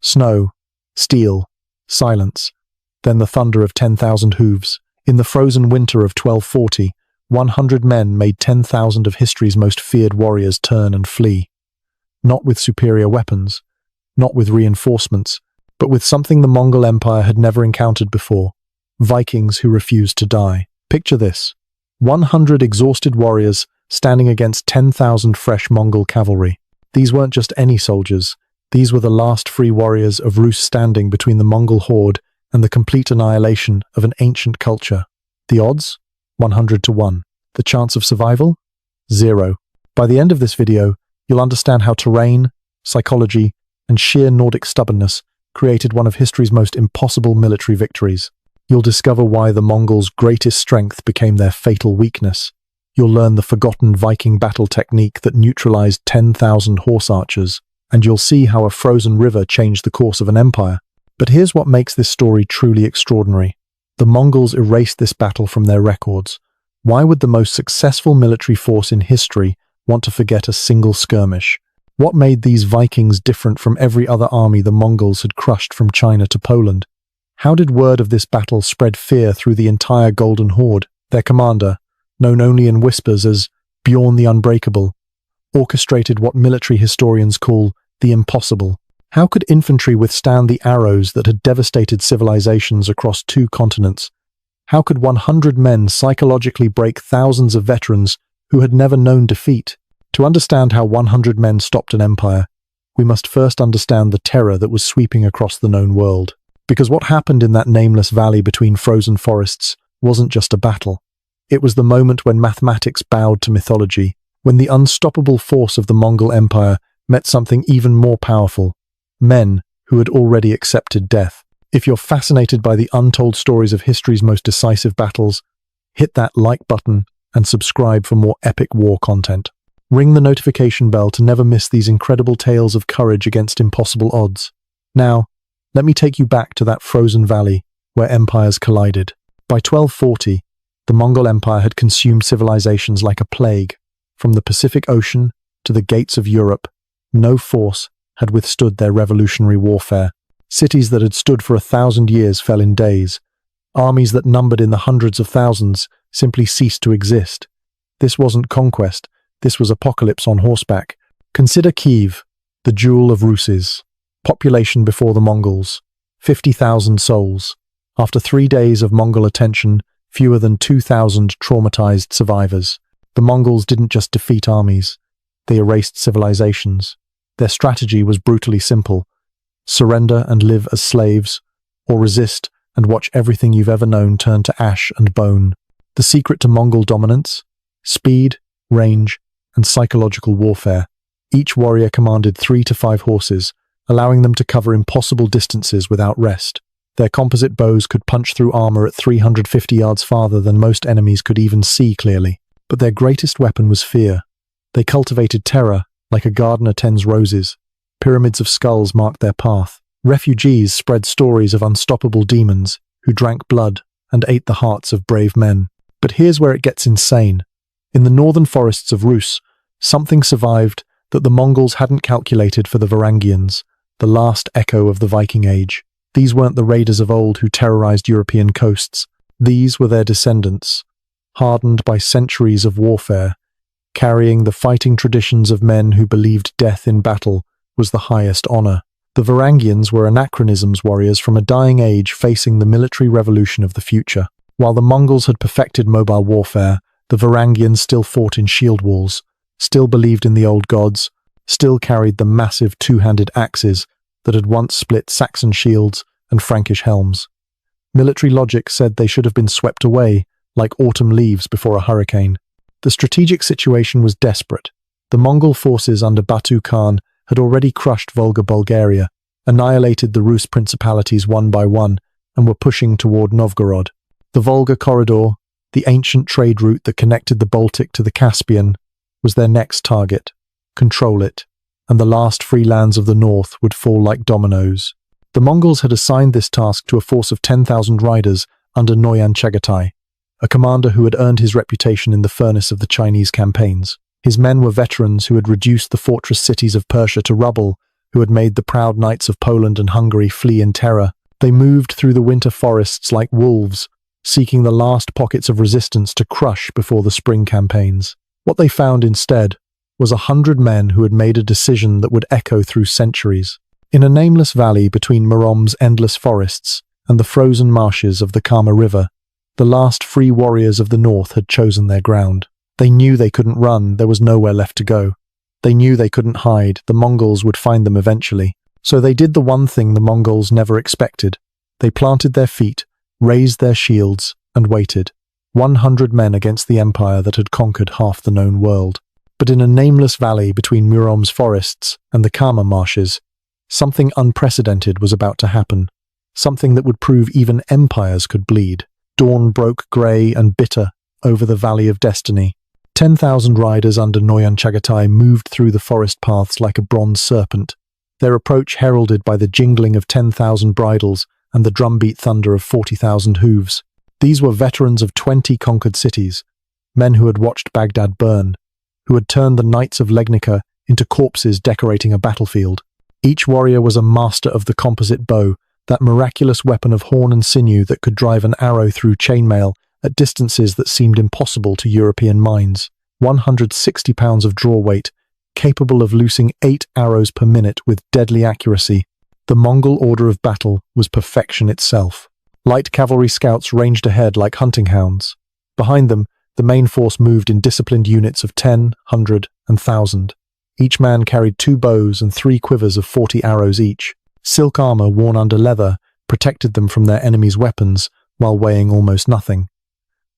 Snow, steel, silence, then the thunder of 10,000 hooves. In the frozen winter of 1240, 100 men made 10,000 of history's most feared warriors turn and flee. Not with superior weapons, not with reinforcements, but with something the Mongol Empire had never encountered before: Vikings who refused to die. Picture this: 100 exhausted warriors standing against 10,000 fresh Mongol cavalry. These weren't just any soldiers. These were the last free warriors of Rus standing between the Mongol Horde and the complete annihilation of an ancient culture. The odds? 100 to 1. The chance of survival? 0. By the end of this video, you'll understand how terrain, psychology, and sheer Nordic stubbornness created one of history's most impossible military victories. You'll discover why the Mongols' greatest strength became their fatal weakness. You'll learn the forgotten Viking battle technique that neutralized 10,000 horse archers, and you'll see how a frozen river changed the course of an empire. But here's what makes this story truly extraordinary. The Mongols erased this battle from their records. Why would the most successful military force in history want to forget a single skirmish? What made these Vikings different from every other army the Mongols had crushed from China to Poland? How did word of this battle spread fear through the entire Golden Horde? Their commander, known only in whispers as Bjorn the Unbreakable, orchestrated what military historians call the impossible. How could infantry withstand the arrows that had devastated civilizations across 2 continents? How could 100 men psychologically break thousands of veterans who had never known defeat? To understand how 100 men stopped an empire, we must first understand the terror that was sweeping across the known world. Because what happened in that nameless valley between frozen forests wasn't just a battle. It was the moment when mathematics bowed to mythology, when the unstoppable force of the Mongol Empire met something even more powerful: men who had already accepted death. If you're fascinated by the untold stories of history's most decisive battles, hit that like button and subscribe for more epic war content. Ring the notification bell to never miss these incredible tales of courage against impossible odds. Now, let me take you back to that frozen valley where empires collided. By 1240, the Mongol Empire had consumed civilizations like a plague. From the Pacific Ocean to the gates of Europe, no force had withstood their revolutionary warfare. Cities that had stood for 1,000 years fell in days. Armies that numbered in the hundreds of thousands simply ceased to exist. This wasn't conquest, this was apocalypse on horseback. Consider Kiev, the jewel of Ruses. Population before the Mongols, 50,000 souls. After 3 days of Mongol attention, fewer than 2,000 traumatized survivors. The Mongols didn't just defeat armies, they erased civilizations. Their strategy was brutally simple: surrender and live as slaves, or resist and watch everything you've ever known turn to ash and bone. The secret to Mongol dominance? Speed, range, and psychological warfare. Each warrior commanded 3 to 5 horses, allowing them to cover impossible distances without rest. Their composite bows could punch through armor at 350 yards farther than most enemies could even see clearly. But their greatest weapon was fear. They cultivated terror like a gardener tends roses. Pyramids of skulls marked their path. Refugees spread stories of unstoppable demons who drank blood and ate the hearts of brave men. But here's where it gets insane. In the northern forests of Rus, something survived that the Mongols hadn't calculated for the Varangians, the last echo of the Viking Age. These weren't the raiders of old who terrorized European coasts. These were their descendants, hardened by centuries of warfare, carrying the fighting traditions of men who believed death in battle was the highest honor. The Varangians were anachronisms, warriors from a dying age facing the military revolution of the future. While the Mongols had perfected mobile warfare, the Varangians still fought in shield walls, still believed in the old gods, still carried the massive 2-handed axes that had once split Saxon shields and Frankish helms. Military logic said they should have been swept away, like autumn leaves before a hurricane. The strategic situation was desperate. The Mongol forces under Batu Khan had already crushed Volga Bulgaria, annihilated the Rus principalities one by one, and were pushing toward Novgorod. The Volga corridor, the ancient trade route that connected the Baltic to the Caspian, was their next target. Control it, and the last free lands of the north would fall like dominoes. The Mongols had assigned this task to a force of 10,000 riders under Noyan Chagatai, a commander who had earned his reputation in the furnace of the Chinese campaigns. His men were veterans who had reduced the fortress cities of Persia to rubble who had made the proud knights of Poland and Hungary flee in terror. They moved through the winter forests like wolves, seeking the last pockets of resistance to crush before the spring campaigns. What they found instead was 100 men who had made a decision that would echo through centuries. In a nameless valley between Murom's endless forests and the frozen marshes of the Kama River, the last free warriors of the north had chosen their ground. They knew they couldn't run, there was nowhere left to go. They knew they couldn't hide, the Mongols would find them eventually. So they did the one thing the Mongols never expected. They planted their feet, raised their shields, and waited. 100 men against the empire that had conquered half the known world. But in a nameless valley between Murom's forests and the Kama marshes, something unprecedented was about to happen. Something that would prove even empires could bleed. Dawn broke grey and bitter over the Valley of Destiny. 10,000 riders under Noyan Chagatai moved through the forest paths like a bronze serpent, their approach heralded by the jingling of 10,000 bridles and the drumbeat thunder of 40,000 hooves. These were veterans of 20 conquered cities, men who had watched Baghdad burn, who had turned the knights of Legnica into corpses decorating a battlefield. Each warrior was a master of the composite bow, that miraculous weapon of horn and sinew that could drive an arrow through chainmail at distances that seemed impossible to European minds. 160 pounds of draw weight, capable of loosing 8 arrows per minute with deadly accuracy. The Mongol order of battle was perfection itself. Light cavalry scouts ranged ahead like hunting hounds. Behind them, the main force moved in disciplined units of 10, 100, and 1,000. Each man carried 2 bows and 3 quivers of 40 arrows each. Silk armor worn under leather protected them from their enemies' weapons while weighing almost nothing.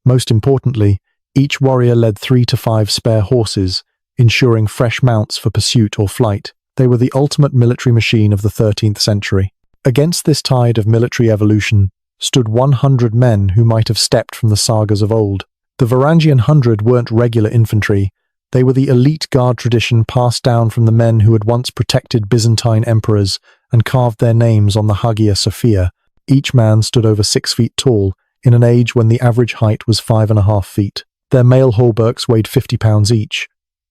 Most importantly, each warrior led 3 to 5 spare horses, ensuring fresh mounts for pursuit or flight. They were the ultimate military machine of the 13th century. Against this tide of military evolution stood 100 men who might have stepped from the sagas of old. The Varangian 100 weren't regular infantry. They were the elite guard tradition passed down from the men who had once protected Byzantine emperors and carved their names on the Hagia Sophia. Each man stood over 6 feet tall, in an age when the average height was 5.5 feet. Their mail hauberks weighed 50 pounds each,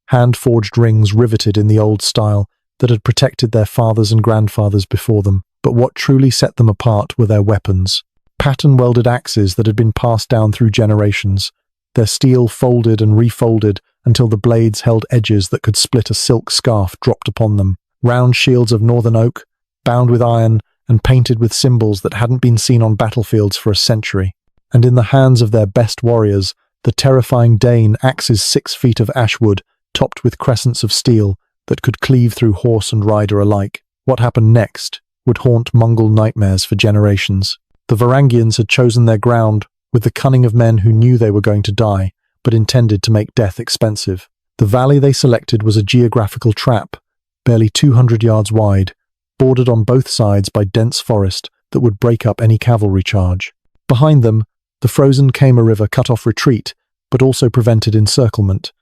hand-forged rings riveted in the old style that had protected their fathers and grandfathers before them. But what truly set them apart were their weapons. Pattern-welded axes that had been passed down through generations, their steel folded and refolded until the blades held edges that could split a silk scarf dropped upon them. Round shields of northern oak, bound with iron and painted with symbols that hadn't been seen on battlefields for a century. And in the hands of their best warriors, the terrifying Dane axes 6 feet of ashwood, topped with crescents of steel that could cleave through horse and rider alike. What happened next would haunt Mongol nightmares for generations. The Varangians had chosen their ground with the cunning of men who knew they were going to die, but intended to make death expensive. The valley they selected was a geographical trap, barely 200 yards wide, bordered on both sides by dense forest that would break up any cavalry charge. Behind them, the frozen Kama River cut off retreat, but also prevented encirclement.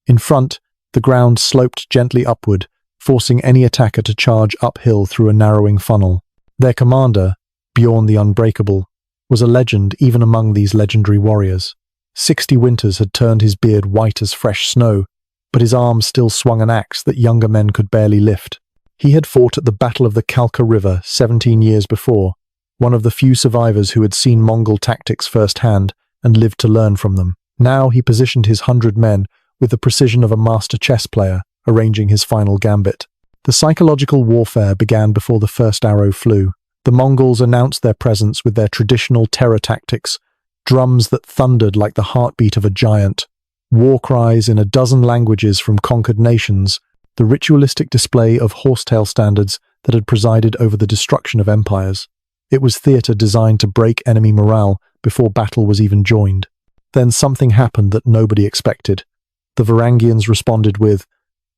In front, the ground sloped gently upward, forcing any attacker to charge uphill through a narrowing funnel. Their commander, Bjorn the Unbreakable, was a legend even among these legendary warriors. 60 winters had turned his beard white as fresh snow, but his arms still swung an axe that younger men could barely lift. He had fought at the Battle of the Kalka River 17 years before, one of the few survivors who had seen Mongol tactics firsthand and lived to learn from them. Now he positioned his 100 men with the precision of a master chess player, arranging his final gambit. The psychological warfare began before the first arrow flew. The Mongols announced their presence with their traditional terror tactics, drums that thundered like the heartbeat of a giant, war cries in a dozen languages from conquered nations, the ritualistic display of horsetail standards that had presided over the destruction of empires. It was theatre designed to break enemy morale before battle was even joined. Then something happened that nobody expected. The Varangians responded with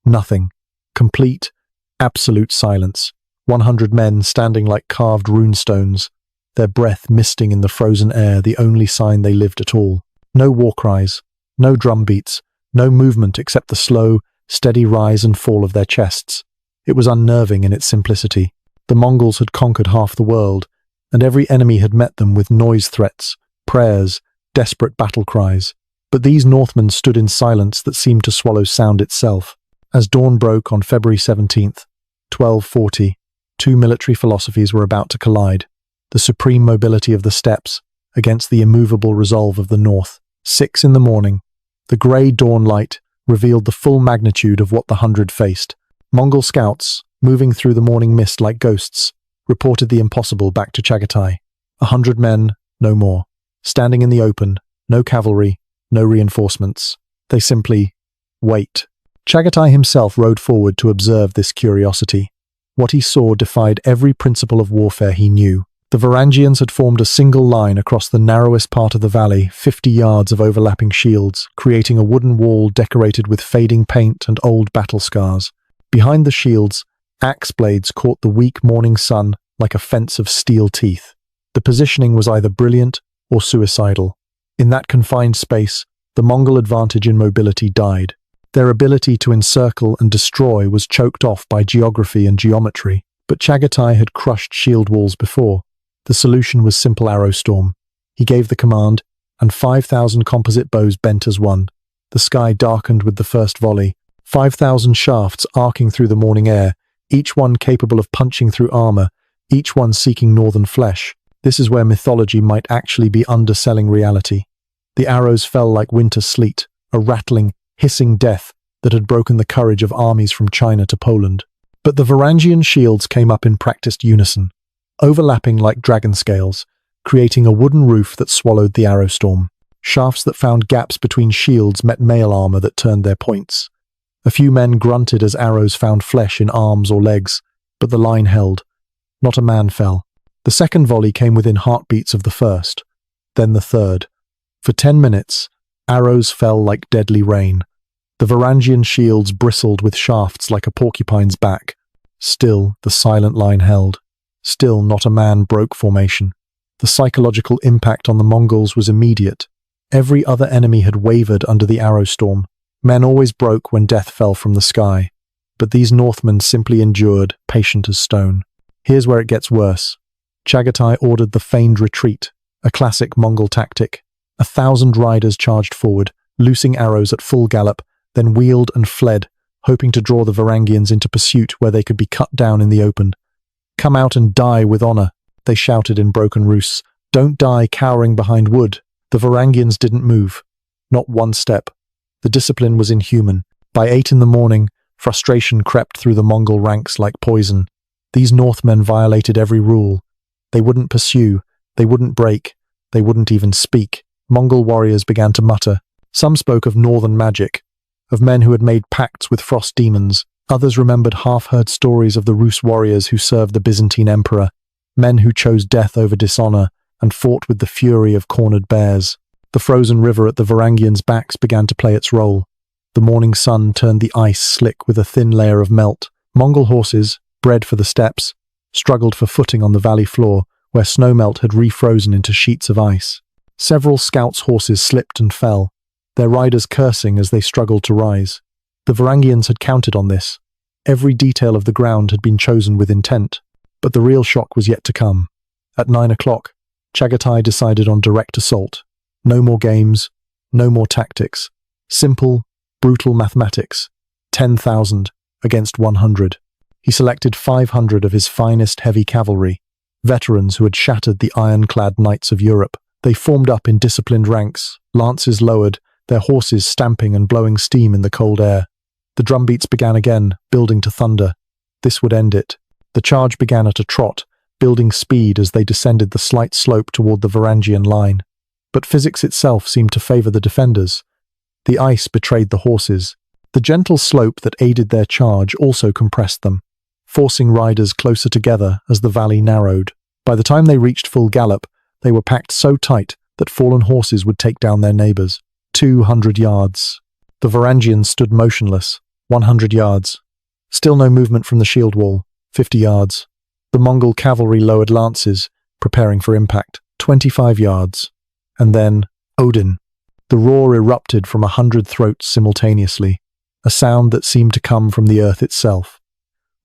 nothing. Complete, absolute silence. 100 men standing like carved runestones, their breath misting in the frozen air, the only sign they lived at all. No war cries, no drum beats, no movement except the slow, steady rise and fall of their chests. It was unnerving in its simplicity. The Mongols had conquered half the world, and every enemy had met them with noise threats, prayers, desperate battle cries. But these Northmen stood in silence that seemed to swallow sound itself. As dawn broke on February 17th, 1240. Two military philosophies were about to collide. The supreme mobility of the steppes against the immovable resolve of the north. 6 in the morning. The grey dawn light revealed the full magnitude of what the 100 faced. Mongol scouts, moving through the morning mist like ghosts, reported the impossible back to Chagatai. 100 men, no more. Standing in the open, no cavalry, no reinforcements. They simply wait. Chagatai himself rode forward to observe this curiosity. What he saw defied every principle of warfare he knew. The Varangians had formed a single line across the narrowest part of the valley, 50 yards of overlapping shields, creating a wooden wall decorated with fading paint and old battle scars. Behind the shields, axe blades caught the weak morning sun like a fence of steel teeth. The positioning was either brilliant or suicidal. In that confined space, the Mongol advantage in mobility died. Their ability to encircle and destroy was choked off by geography and geometry. But Chagatai had crushed shield walls before. The solution was simple arrow storm. He gave the command, and 5,000 composite bows bent as one. The sky darkened with the first volley. 5,000 shafts arcing through the morning air, each one capable of punching through armor, each one seeking northern flesh. This is where mythology might actually be underselling reality. The arrows fell like winter sleet, a rattling, hissing death that had broken the courage of armies from China to Poland. But the Varangian shields came up in practiced unison, overlapping like dragon scales, creating a wooden roof that swallowed the arrow storm. Shafts that found gaps between shields met mail armor that turned their points. A few men grunted as arrows found flesh in arms or legs, but the line held. Not a man fell. The second volley came within heartbeats of the first, then the third. For 10 minutes, arrows fell like deadly rain. The Varangian shields bristled with shafts like a porcupine's back. Still, the silent line held. Still, not a man broke formation. The psychological impact on the Mongols was immediate. Every other enemy had wavered under the arrow storm. Men always broke when death fell from the sky. But these Northmen simply endured, patient as stone. Here's where it gets worse. Chagatai ordered the feigned retreat, a classic Mongol tactic. 1,000 riders charged forward, loosing arrows at full gallop, then wheeled and fled, hoping to draw the Varangians into pursuit where they could be cut down in the open. "Come out and die with honor," they shouted in broken Rus. "Don't die cowering behind wood." The Varangians didn't move. Not one step. The discipline was inhuman. By 8 in the morning, frustration crept through the Mongol ranks like poison. These Northmen violated every rule. They wouldn't pursue, they wouldn't break, they wouldn't even speak. Mongol warriors began to mutter. Some spoke of northern magic, of men who had made pacts with frost demons. Others remembered half-heard stories of the Rus warriors who served the Byzantine emperor, men who chose death over dishonor and fought with the fury of cornered bears. The frozen river at the Varangians' backs began to play its role. The morning sun turned the ice slick with a thin layer of melt. Mongol horses, bred for the steppes, struggled for footing on the valley floor, where snowmelt had refrozen into sheets of ice. Several scouts' horses slipped and fell, their riders cursing as they struggled to rise. The Varangians had counted on this. Every detail of the ground had been chosen with intent, but the real shock was yet to come. At 9 o'clock, Chagatai decided on direct assault. No more games, no more tactics. Simple, brutal mathematics. 10,000 against 100. He selected 500 of his finest heavy cavalry, veterans who had shattered the ironclad knights of Europe. They formed up in disciplined ranks, lances lowered, their horses stamping and blowing steam in the cold air. The drumbeats began again, building to thunder. This would end it. The charge began at a trot, building speed as they descended the slight slope toward the Varangian line. But physics itself seemed to favor the defenders. The ice betrayed the horses. The gentle slope that aided their charge also compressed them, forcing riders closer together as the valley narrowed. By the time they reached full gallop, they were packed so tight that fallen horses would take down their neighbors. 200 yards. The Varangians stood motionless. 100 yards. Still no movement from the shield wall. 50 yards. The Mongol cavalry lowered lances, preparing for impact. 25 yards. And then, Odin. The roar erupted from 100 throats simultaneously, a sound that seemed to come from the earth itself.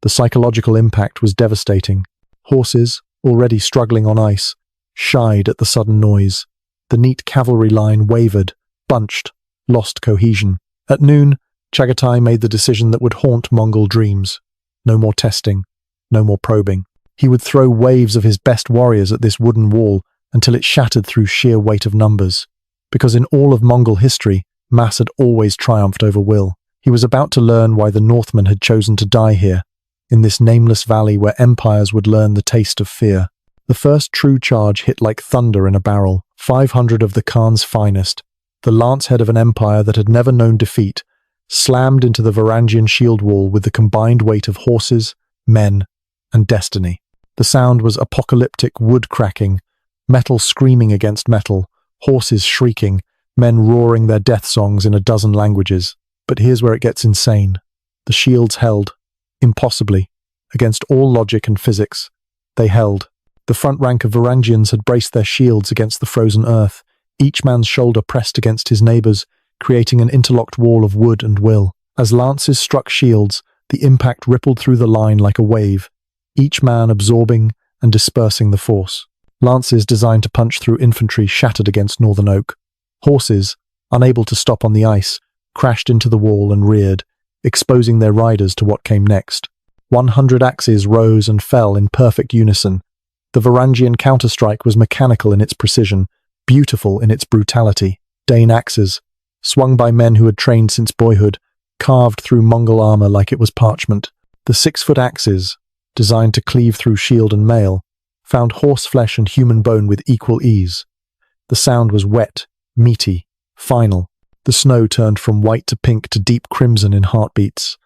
The psychological impact was devastating. Horses, already struggling on ice, shied at the sudden noise. The neat cavalry line wavered, bunched, lost cohesion. At noon, Chagatai made the decision that would haunt Mongol dreams. No more testing, no more probing. He would throw waves of his best warriors at this wooden wall until it shattered through sheer weight of numbers. Because in all of Mongol history, mass had always triumphed over will. He was about to learn why the Northmen had chosen to die here, in this nameless valley where empires would learn the taste of fear. The first true charge hit like thunder in a barrel. 500 of the Khan's finest, the lance head of an empire that had never known defeat, slammed into the Varangian shield wall with the combined weight of horses, men, and destiny. The sound was apocalyptic wood cracking, metal screaming against metal, horses shrieking, men roaring their death songs in a dozen languages. But here's where it gets insane. The shields held, impossibly, against all logic and physics. They held. The front rank of Varangians had braced their shields against the frozen earth, each man's shoulder pressed against his neighbor's, creating an interlocked wall of wood and will. As lances struck shields, the impact rippled through the line like a wave, each man absorbing and dispersing the force. Lances designed to punch through infantry shattered against northern oak. Horses, unable to stop on the ice, crashed into the wall and reared, exposing their riders to what came next. 100 axes rose and fell in perfect unison. The Varangian counterstrike was mechanical in its precision, beautiful in its brutality. Dane axes, swung by men who had trained since boyhood, carved through Mongol armor like it was parchment. The 6-foot axes, designed to cleave through shield and mail, found horseflesh and human bone with equal ease. The sound was wet, meaty, final. The snow turned from white to pink to deep crimson in heartbeats.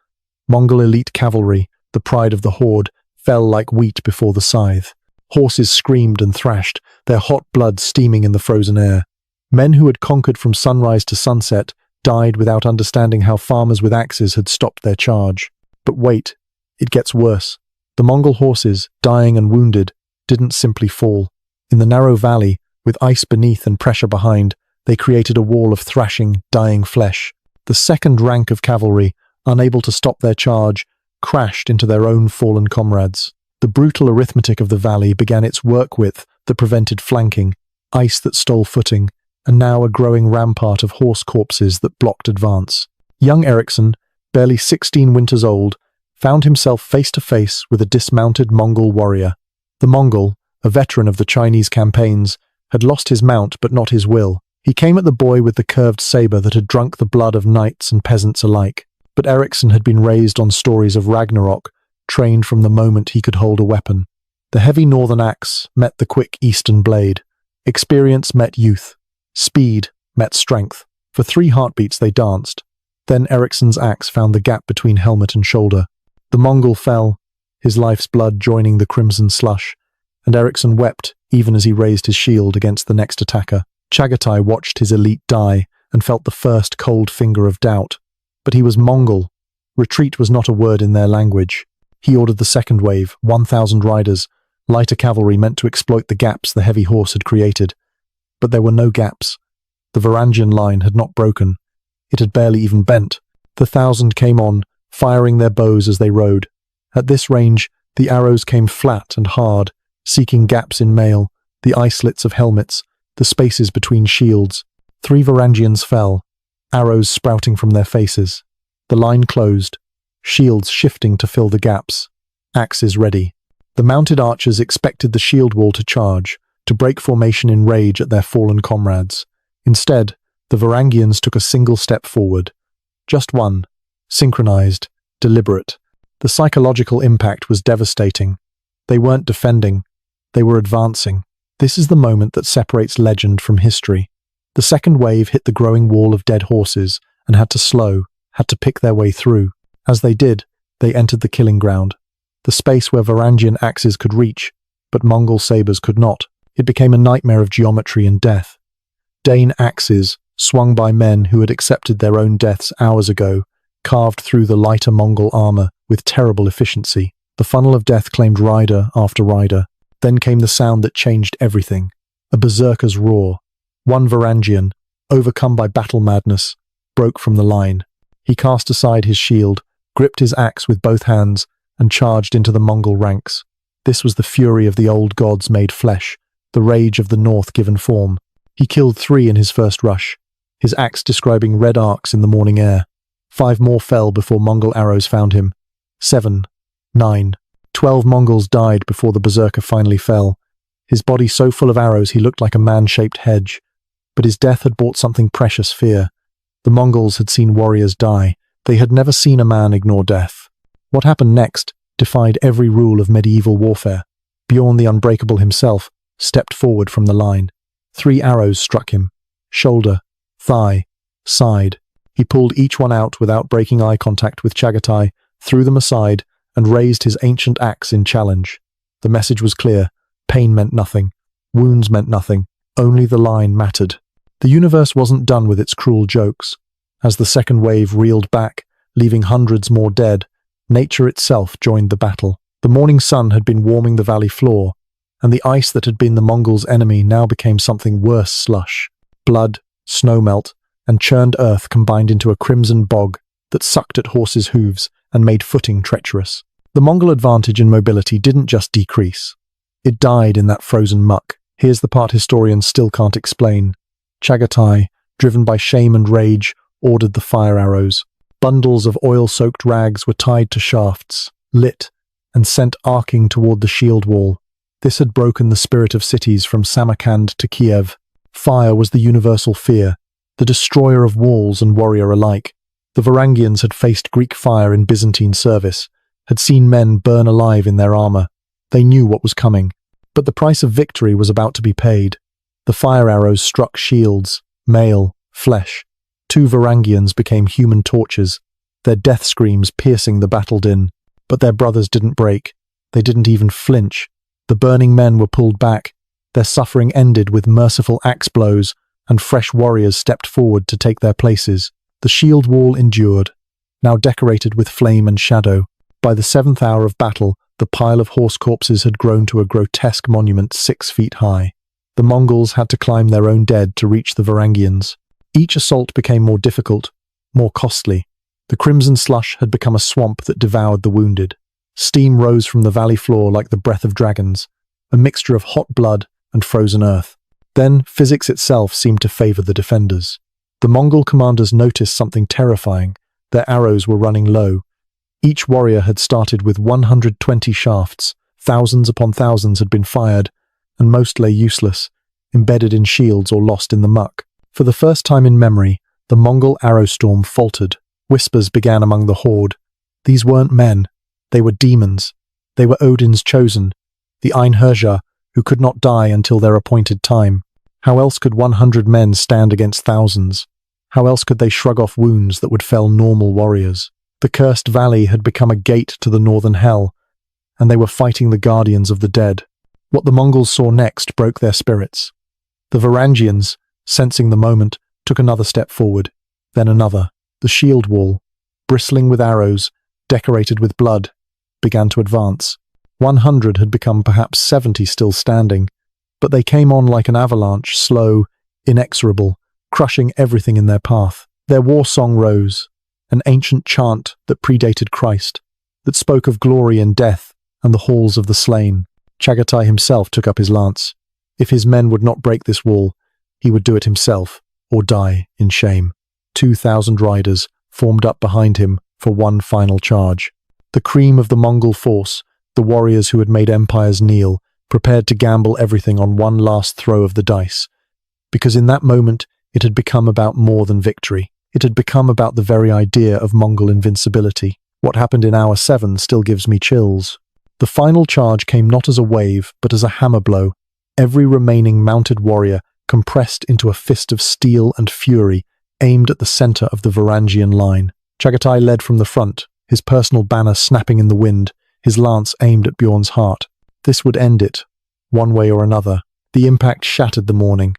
Mongol elite cavalry, the pride of the horde, fell like wheat before the scythe. Horses screamed and thrashed, their hot blood steaming in the frozen air. Men who had conquered from sunrise to sunset died without understanding how farmers with axes had stopped their charge. But wait, it gets worse. The Mongol horses, dying and wounded, didn't simply fall. In the narrow valley, with ice beneath and pressure behind, they created a wall of thrashing, dying flesh. The second rank of cavalry, unable to stop their charge, crashed into their own fallen comrades. The brutal arithmetic of the valley began its work width that prevented flanking, ice that stole footing, and now a growing rampart of horse corpses that blocked advance. Young Eriksson, barely 16 winters old, found himself face to face with a dismounted Mongol warrior. The Mongol, a veteran of the Chinese campaigns, had lost his mount but not his will. He came at the boy with the curved saber that had drunk the blood of knights and peasants alike. But Eriksson had been raised on stories of Ragnarok, trained from the moment he could hold a weapon. The heavy northern axe met the quick eastern blade. Experience met youth. Speed met strength. For 3 heartbeats they danced. Then Eriksson's axe found the gap between helmet and shoulder. The Mongol fell, his life's blood joining the crimson slush, and Eriksson wept even as he raised his shield against the next attacker. Chagatai watched his elite die and felt the first cold finger of doubt. But he was Mongol. Retreat was not a word in their language. He ordered the second wave, 1,000 riders, lighter cavalry meant to exploit the gaps the heavy horse had created. But there were no gaps. The Varangian line had not broken. It had barely even bent. The 1,000 came on, firing their bows as they rode. At this range, the arrows came flat and hard, seeking gaps in mail, the eye slits of helmets, the spaces between shields. 3 Varangians fell, arrows sprouting from their faces. The line closed, shields shifting to fill the gaps, axes ready. The mounted archers expected the shield wall to charge, to break formation in rage at their fallen comrades. Instead, the Varangians took a single step forward. Just one, synchronized, deliberate. The psychological impact was devastating. They weren't defending, they were advancing. This is the moment that separates legend from history. The second wave hit the growing wall of dead horses and had to slow, had to pick their way through. As they did, they entered the killing ground, the space where Varangian axes could reach, but Mongol sabers could not. It became a nightmare of geometry and death. Dane axes, swung by men who had accepted their own deaths hours ago, carved through the lighter Mongol armor with terrible efficiency. The funnel of death claimed rider after rider. Then came the sound that changed everything. A berserker's roar. One Varangian, overcome by battle madness, broke from the line. He cast aside his shield, gripped his axe with both hands, and charged into the Mongol ranks. This was the fury of the old gods made flesh, the rage of the north given form. He killed 3 in his first rush, his axe describing red arcs in the morning air. 5 more fell before Mongol arrows found him. 7, 9. 12 Mongols died before the berserker finally fell. His body so full of arrows he looked like a man-shaped hedge. But his death had brought something precious fear. The Mongols had seen warriors die. They had never seen a man ignore death. What happened next defied every rule of medieval warfare. Bjorn the Unbreakable himself stepped forward from the line. 3 arrows struck him. Shoulder, thigh, side. He pulled each one out without breaking eye contact with Chagatai, threw them aside, and raised his ancient axe in challenge. The message was clear. Pain meant nothing. Wounds meant nothing. Only the line mattered. The universe wasn't done with its cruel jokes. As the second wave reeled back, leaving hundreds more dead, nature itself joined the battle. The morning sun had been warming the valley floor, and the ice that had been the Mongols' enemy now became something worse: slush. Blood, snowmelt, and churned earth combined into a crimson bog that sucked at horses' hooves and made footing treacherous. The Mongol advantage in mobility didn't just decrease. It died in that frozen muck. Here's the part historians still can't explain. Chagatai, driven by shame and rage, ordered the fire arrows. Bundles of oil-soaked rags were tied to shafts, lit, and sent arcing toward the shield wall. This had broken the spirit of cities from Samarkand to Kiev. Fire was the universal fear, the destroyer of walls and warrior alike. The Varangians had faced Greek fire in Byzantine service, had seen men burn alive in their armor. They knew what was coming, but the price of victory was about to be paid. The fire arrows struck shields, mail, flesh. 2 Varangians became human torches, their death screams piercing the battle din. But their brothers didn't break. They didn't even flinch. The burning men were pulled back. Their suffering ended with merciful axe blows, and fresh warriors stepped forward to take their places. The shield wall endured, now decorated with flame and shadow. By the 7th hour of battle, the pile of horse corpses had grown to a grotesque monument 6 feet high. The Mongols had to climb their own dead to reach the Varangians. Each assault became more difficult, more costly. The crimson slush had become a swamp that devoured the wounded. Steam rose from the valley floor like the breath of dragons, a mixture of hot blood and frozen earth. Then physics itself seemed to favor the defenders. The Mongol commanders noticed something terrifying. Their arrows were running low. Each warrior had started with 120 shafts. Thousands upon thousands had been fired, and most lay useless, embedded in shields or lost in the muck. For the first time in memory, the Mongol arrow storm faltered. Whispers began among the horde. These weren't men. They were demons. They were Odin's chosen, the Einherjar, who could not die until their appointed time. How else could 100 men stand against thousands? How else could they shrug off wounds that would fell normal warriors? The cursed valley had become a gate to the northern hell, and they were fighting the guardians of the dead. What the Mongols saw next broke their spirits. The Varangians, sensing the moment, took another step forward, then another. The shield wall, bristling with arrows, decorated with blood, began to advance. 100 had become perhaps 70 still standing, but they came on like an avalanche, slow, inexorable, crushing everything in their path. Their war song rose, an ancient chant that predated Christ, that spoke of glory and death and the halls of the slain. Chagatai himself took up his lance. If his men would not break this wall, he would do it himself, or die in shame. 2,000 riders formed up behind him for one final charge. The cream of the Mongol force, the warriors who had made empires kneel, prepared to gamble everything on one last throw of the dice. Because in that moment, it had become about more than victory. It had become about the very idea of Mongol invincibility. What happened in Hour 7 still gives me chills. The final charge came not as a wave, but as a hammer blow. Every remaining mounted warrior compressed into a fist of steel and fury, aimed at the center of the Varangian line. Chagatai led from the front, his personal banner snapping in the wind, his lance aimed at Bjorn's heart. This would end it, one way or another. The impact shattered the morning.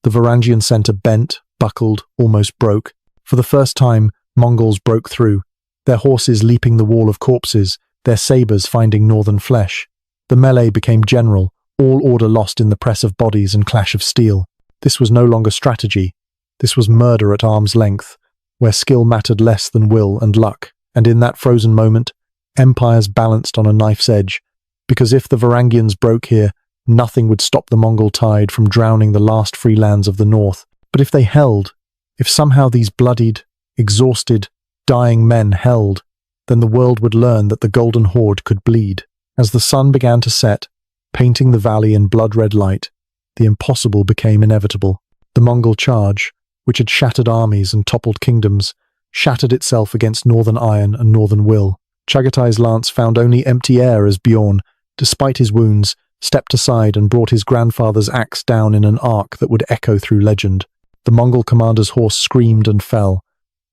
The Varangian center bent, buckled, almost broke. For the first time, Mongols broke through, their horses leaping the wall of corpses, their sabers finding northern flesh. The melee became general, all order lost in the press of bodies and clash of steel. This was no longer strategy. This was murder at arm's length, where skill mattered less than will and luck. And in that frozen moment, empires balanced on a knife's edge, because if the Varangians broke here, nothing would stop the Mongol tide from drowning the last free lands of the north. But if they held, if somehow these bloodied, exhausted, dying men held, then the world would learn that the Golden Horde could bleed. As the sun began to set, painting the valley in blood-red light, the impossible became inevitable. The Mongol charge, which had shattered armies and toppled kingdoms, shattered itself against northern iron and northern will. Chaghatay's lance found only empty air as Bjorn, despite his wounds, stepped aside and brought his grandfather's axe down in an arc that would echo through legend. The Mongol commander's horse screamed and fell.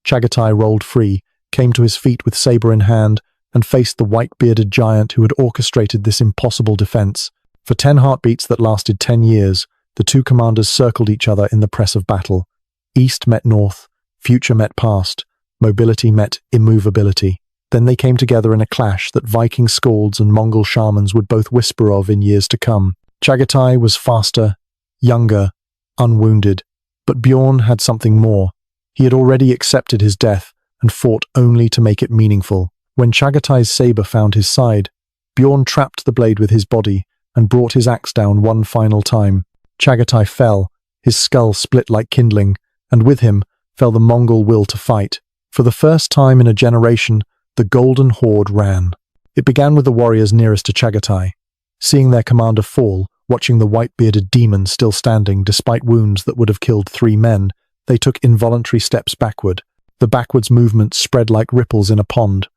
Chagatai rolled free, came to his feet with saber in hand, and faced the white-bearded giant who had orchestrated this impossible defense. For 10 heartbeats that lasted 10 years, the two commanders circled each other in the press of battle. East met north, future met past, mobility met immovability. Then they came together in a clash that Viking skalds and Mongol shamans would both whisper of in years to come. Chagatai was faster, younger, unwounded, but Bjorn had something more. He had already accepted his death and fought only to make it meaningful. When Chagatai's saber found his side, Bjorn trapped the blade with his body and brought his axe down one final time. Chagatai fell, his skull split like kindling, and with him fell the Mongol will to fight. For the first time in a generation, the Golden Horde ran. It began with the warriors nearest to Chagatai. Seeing their commander fall, watching the white-bearded demon still standing despite wounds that would have killed 3 men, they took involuntary steps backward. The backwards movement spread like ripples in a pond.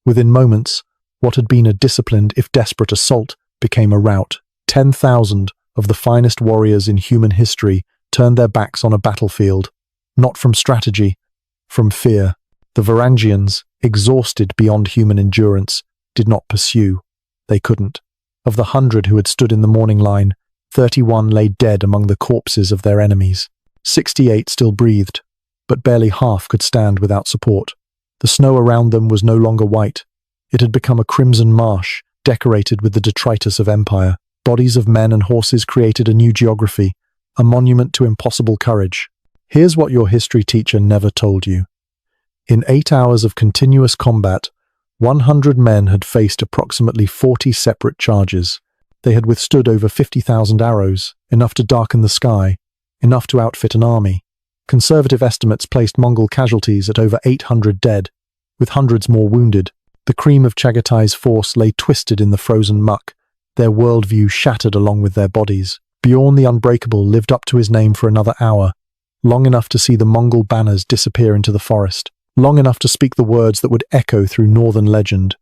Within moments, what had been a disciplined, if desperate, assault became a rout. 10,000 of the finest warriors in human history turned their backs on a battlefield, not from strategy, from fear. The Varangians, exhausted beyond human endurance, did not pursue. They couldn't. Of the 100 who had stood in the morning line, 31 lay dead among the corpses of their enemies. 68 still breathed, but barely half could stand without support. The snow around them was no longer white. It had become a crimson marsh, decorated with the detritus of empire. Bodies of men and horses created a new geography, a monument to impossible courage. Here's what your history teacher never told you. In 8 hours of continuous combat, 100 men had faced approximately 40 separate charges. They had withstood over 50,000 arrows, enough to darken the sky, enough to outfit an army. Conservative estimates placed Mongol casualties at over 800 dead, with hundreds more wounded. The cream of Chagatai's force lay twisted in the frozen muck, their worldview shattered along with their bodies. Bjorn the Unbreakable lived up to his name for another hour, long enough to see the Mongol banners disappear into the forest, long enough to speak the words that would echo through northern legend.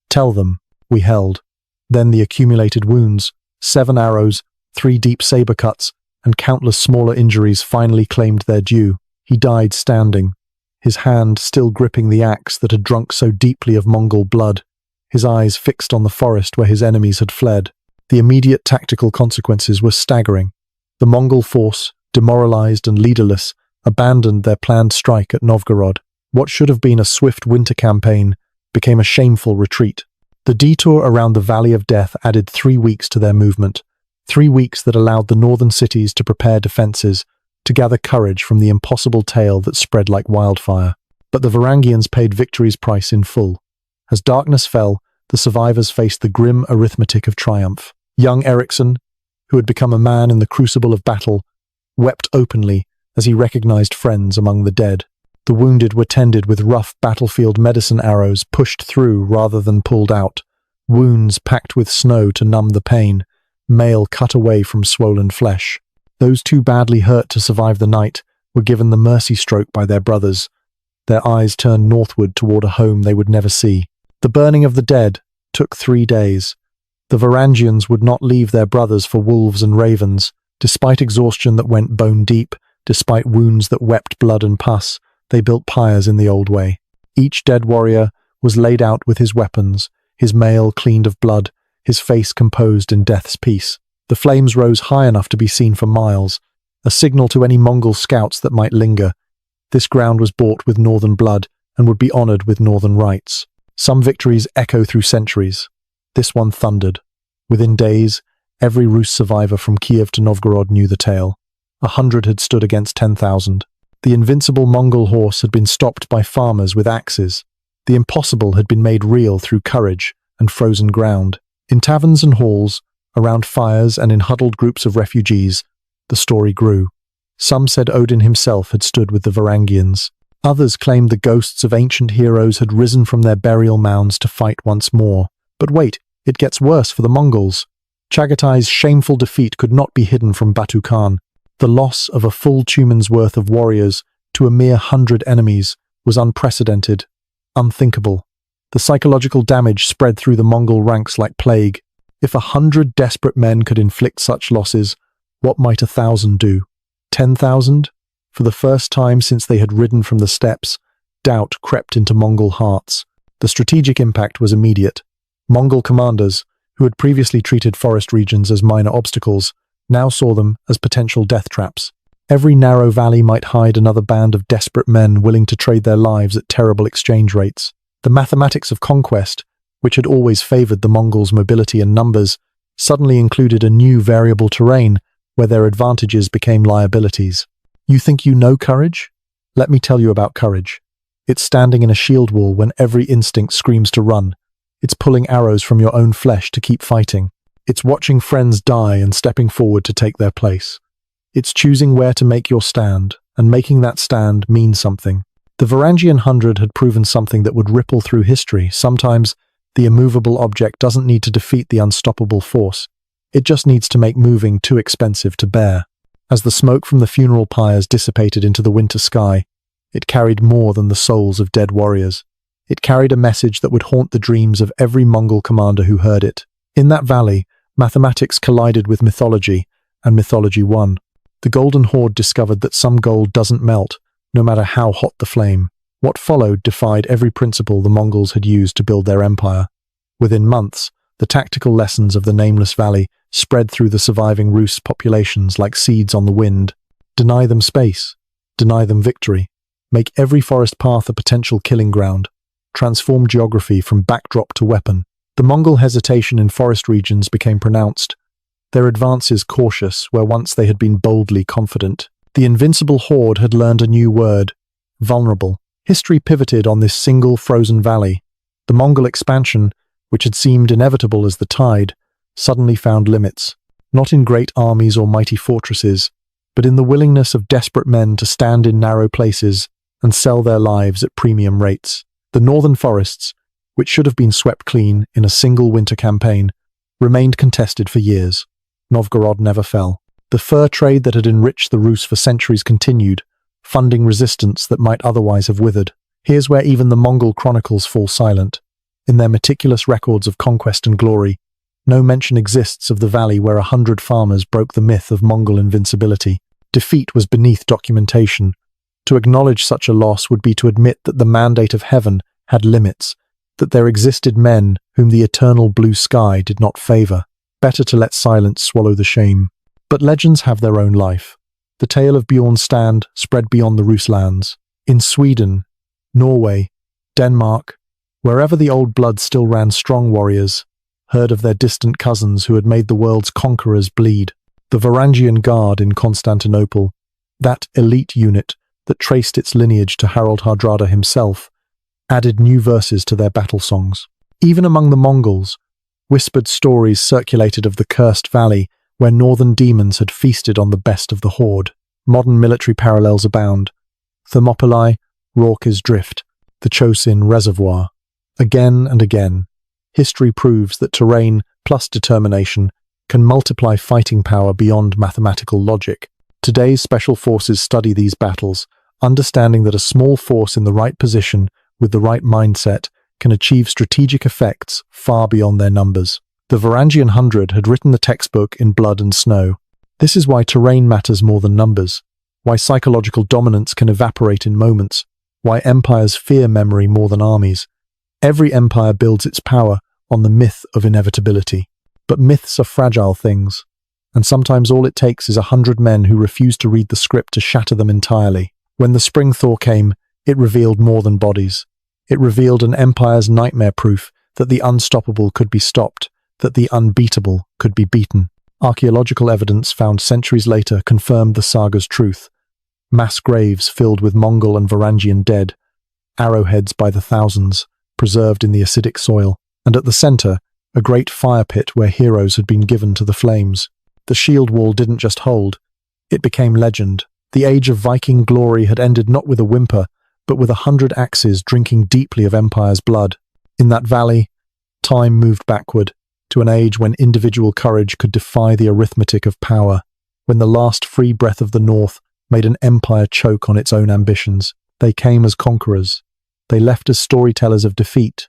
Tell them, we held. Then the accumulated wounds, 7 arrows, 3 deep saber cuts, and countless smaller injuries finally claimed their due. He died standing, his hand still gripping the axe that had drunk so deeply of Mongol blood, his eyes fixed on the forest where his enemies had fled. The immediate tactical consequences were staggering. The Mongol force, demoralized and leaderless, abandoned their planned strike at Novgorod. What should have been a swift winter campaign became a shameful retreat. The detour around the Valley of Death added 3 weeks to their movement, 3 weeks that allowed the northern cities to prepare defenses, to gather courage from the impossible tale that spread like wildfire. But the Varangians paid victory's price in full. As darkness fell, the survivors faced the grim arithmetic of triumph. Young Eriksson, who had become a man in the crucible of battle, wept openly as he recognized friends among the dead. The wounded were tended with rough battlefield medicine arrows pushed through rather than pulled out, wounds packed with snow to numb the pain, mail cut away from swollen flesh. Those too badly hurt to survive the night were given the mercy stroke by their brothers, their eyes turned northward toward a home they would never see. The burning of the dead took 3 days. The Varangians would not leave their brothers for wolves and ravens. Despite exhaustion that went bone deep, despite wounds that wept blood and pus, they built pyres in the old way. Each dead warrior was laid out with his weapons, his mail cleaned of blood, his face composed in death's peace. The flames rose high enough to be seen for miles, a signal to any Mongol scouts that might linger. This ground was bought with northern blood and would be honored with northern rites. Some victories echo through centuries. This one thundered. Within days, every Rus survivor from Kiev to Novgorod knew the tale. 100 had stood against 10,000. The invincible Mongol horse had been stopped by farmers with axes. The impossible had been made real through courage and frozen ground. In taverns and halls, around fires and in huddled groups of refugees, the story grew. Some said Odin himself had stood with the Varangians. Others claimed the ghosts of ancient heroes had risen from their burial mounds to fight once more. But wait, it gets worse for the Mongols. Chaghatay's shameful defeat could not be hidden from Batu Khan. The loss of a full Tumen's worth of warriors to a mere 100 enemies was unprecedented, unthinkable. The psychological damage spread through the Mongol ranks like plague. If 100 desperate men could inflict such losses, what might 1,000 do? 10,000? For the first time since they had ridden from the steppes, doubt crept into Mongol hearts. The strategic impact was immediate. Mongol commanders, who had previously treated forest regions as minor obstacles, now saw them as potential death traps. Every narrow valley might hide another band of desperate men willing to trade their lives at terrible exchange rates. The mathematics of conquest, which had always favored the Mongols' mobility and numbers, suddenly included a new variable terrain where their advantages became liabilities. You think you know courage? Let me tell you about courage. It's standing in a shield wall when every instinct screams to run. It's pulling arrows from your own flesh to keep fighting. It's watching friends die and stepping forward to take their place. It's choosing where to make your stand, and making that stand mean something. The Varangian 100 had proven something that would ripple through history. Sometimes, the immovable object doesn't need to defeat the unstoppable force. It just needs to make moving too expensive to bear. As the smoke from the funeral pyres dissipated into the winter sky, it carried more than the souls of dead warriors. It carried a message that would haunt the dreams of every Mongol commander who heard it. In that valley, mathematics collided with mythology, and mythology won. The Golden Horde discovered that some gold doesn't melt, no matter how hot the flame. What followed defied every principle the Mongols had used to build their empire. Within months, the tactical lessons of the Nameless Valley spread through the surviving Rus populations like seeds on the wind. Deny them space. Deny them victory. Make every forest path a potential killing ground. Transform geography from backdrop to weapon. The Mongol hesitation in forest regions became pronounced. Their advances cautious where once they had been boldly confident. The invincible horde had learned a new word, vulnerable. History pivoted on this single frozen valley. The Mongol expansion, which had seemed inevitable as the tide, suddenly found limits, not in great armies or mighty fortresses, but in the willingness of desperate men to stand in narrow places and sell their lives at premium rates. The northern forests, which should have been swept clean in a single winter campaign, remained contested for years. Novgorod never fell. The fur trade that had enriched the Rus for centuries continued, funding resistance that might otherwise have withered. Here's where even the Mongol chronicles fall silent. In their meticulous records of conquest and glory, no mention exists of the valley where 100 farmers broke the myth of Mongol invincibility. Defeat was beneath documentation. To acknowledge such a loss would be to admit that the mandate of heaven had limits, that there existed men whom the eternal blue sky did not favor. Better to let silence swallow the shame. But legends have their own life. The tale of Bjorn's stand spread beyond the Rus lands. In Sweden, Norway, Denmark, wherever the old blood still ran, strong warriors heard of their distant cousins who had made the world's conquerors bleed. The Varangian Guard in Constantinople, that elite unit that traced its lineage to Harald Hardrada himself, added new verses to their battle songs. Even among the Mongols, whispered stories circulated of the cursed valley where northern demons had feasted on the best of the horde. Modern military parallels abound. Thermopylae, Rorke's Drift, the Chosin Reservoir. Again and again, history proves that terrain plus determination can multiply fighting power beyond mathematical logic. Today's special forces study these battles, understanding that a small force in the right position with the right mindset can achieve strategic effects far beyond their numbers. The Varangian 100 had written the textbook in blood and snow. This is why terrain matters more than numbers, why psychological dominance can evaporate in moments, why empires fear memory more than armies. Every empire builds its power on the myth of inevitability. But myths are fragile things, and sometimes all it takes is 100 men who refuse to read the script to shatter them entirely. When the spring thaw came, it revealed more than bodies. It revealed an empire's nightmare proof that the unstoppable could be stopped, that the unbeatable could be beaten. Archaeological evidence found centuries later confirmed the saga's truth. Mass graves filled with Mongol and Varangian dead, arrowheads by the thousands, preserved in the acidic soil, and at the center, a great fire pit where heroes had been given to the flames. The shield wall didn't just hold, it became legend. The age of Viking glory had ended not with a whimper, but with 100 axes drinking deeply of Empire's blood. In that valley, time moved backward to an age when individual courage could defy the arithmetic of power, when the last free breath of the North made an empire choke on its own ambitions. They came as conquerors. They left as storytellers of defeat,